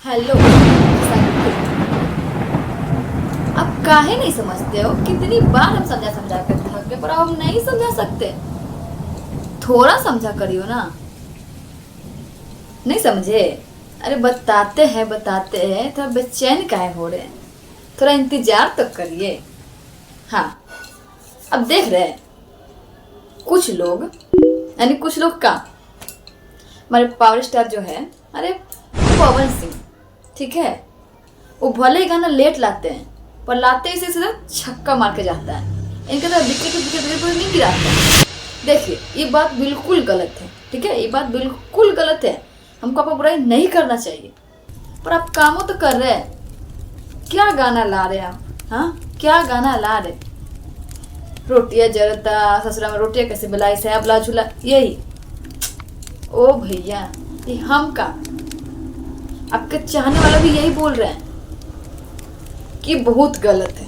Hello आप काहे नहीं समझते हो? कितनी बार हम समझा समझा कर थक गए, पर अब हम नहीं समझा सकते। थोड़ा समझा करियो ना। नहीं समझे? अरे बताते हैं, थोड़ा बेचैन काहे हो रहे हैं? थोड़ा इंतजार तो करिए। हाँ, अब देख रहे हैं कुछ लोग, यानी कुछ लोग का, हमारे पावर स्टार जो है, अरे पवन सिंह, ठीक है, वो भले ही गाना लेट लाते हैं, पर लाते ही से सीधा छक्का मार के जाता है। इनके तरह विकेट विकेट विकेट नहीं गिराते हैं। देखिए, ये बात बिल्कुल गलत है, ठीक है, ये बात बिल्कुल गलत है। हमको आपको बुराई नहीं करना चाहिए, पर आप कामों तो कर रहे हैं। क्या गाना ला रहे हैं आप? हाँ, क्या गाना ला रहे? रोटियां जरता ससुरा में रोटियां कैसे बेलाई से अबला झूला, यही। ओ भैया, ये हम का, आपके चाहने वाला भी यही बोल रहे हैं कि बहुत गलत है।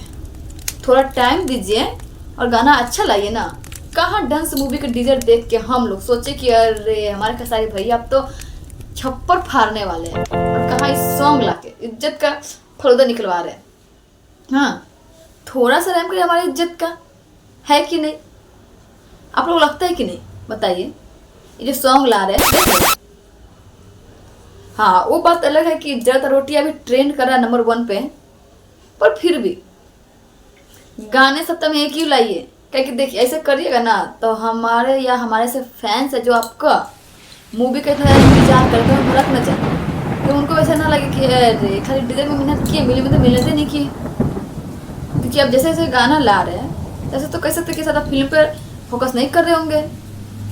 थोड़ा टाइम दीजिए और गाना अच्छा लाइए ना। कहाँ डांस मूवी के डीजर देख के हम लोग सोचे कि अरे हमारे खेसारी भैया अब तो छप्पर फाड़ने वाले हैं, और कहाँ इस सॉन्ग लाके इज्जत का फलूदा निकलवा रहे हैं। हाँ, थोड़ा सा रहम करिए हमारी इज्जत का, है कि नहीं? आप लोग लगता है कि नहीं? बताइए। ये जो सॉन्ग ला रहे हैं, देख रहे हैं? हाँ, वो बात अलग है कि ज़्यादातर रोटी अभी ट्रेंड कर रहा है नंबर 1 पे, पर फिर भी गाने सप्ताह में एक ही लाइए। क्या कि देखिए, ऐसे करिएगा ना तो हमारे या हमारे से फैंस है जो आपका मूवी का इतना इंतजार करते हैं, भड़क न जाए, तो उनको वैसे ना लगे कि अरे खाली डीजल में मेहनत किए, मिली में तो मेहनत ही नहीं की। क्योंकि अब जैसे जैसे गाना ला रहे हैं, जैसे तो कह सकते कि ज़्यादा फिल्म पर फोकस नहीं कर रहे होंगे।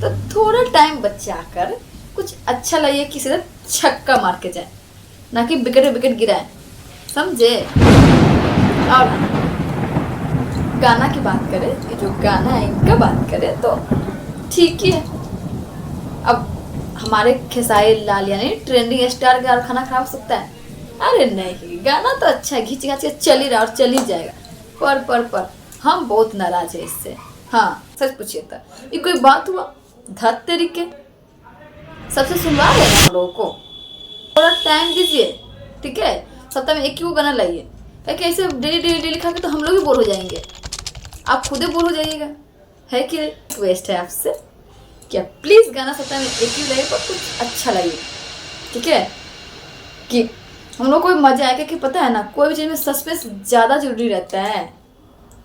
तो थोड़ा टाइम बचा कर कुछ अच्छा लाइए कि सीधा छक्का मार के जाए, ना कि विकेट विकेट गिराए, समझे? और गाना की बात करें, ये जो गाना है इनका बात करें तो ठीक ही है। अब हमारे खेसारी लाल यानी ट्रेंडिंग स्टार का खाना खराब हो सकता है? अरे नहीं, गाना तो अच्छा है, घिंच घाच के चल ही रहा और चल ही जाएगा। पर हम बहुत नाराज है इससे। हाँ, सच पूछिए तो ये कोई बात हुआ? धत तरीके सबसे सुनवा रहे हैं हम लोगों को। थोड़ा टाइम दीजिए, ठीक है? सप्ताह में एक ही वो गाना लाइए। क्या कि ऐसे डेली डेली डेली खा के तो हम लोग भी बोर हो जाएंगे, आप खुद ही बोर हो जाइएगा। है कि रिक्वेस्ट है आपसे, क्या प्लीज़ गाना सप्ताह में एक ही लाइए, पर कुछ अच्छा लाइए, ठीक है? कि हम लोग को भी मजा आएगा। कि पता है ना, कोई भी चीज़ में सस्पेंस ज़्यादा जरूरी रहता है,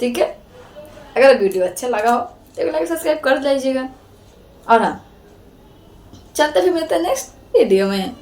ठीक है? अगर वीडियो अच्छा लगा हो तो लाइक सब्सक्राइब कर लीजिएगा। और हाँ, चलते फिर मिलते हैं नेक्स्ट वीडियो में।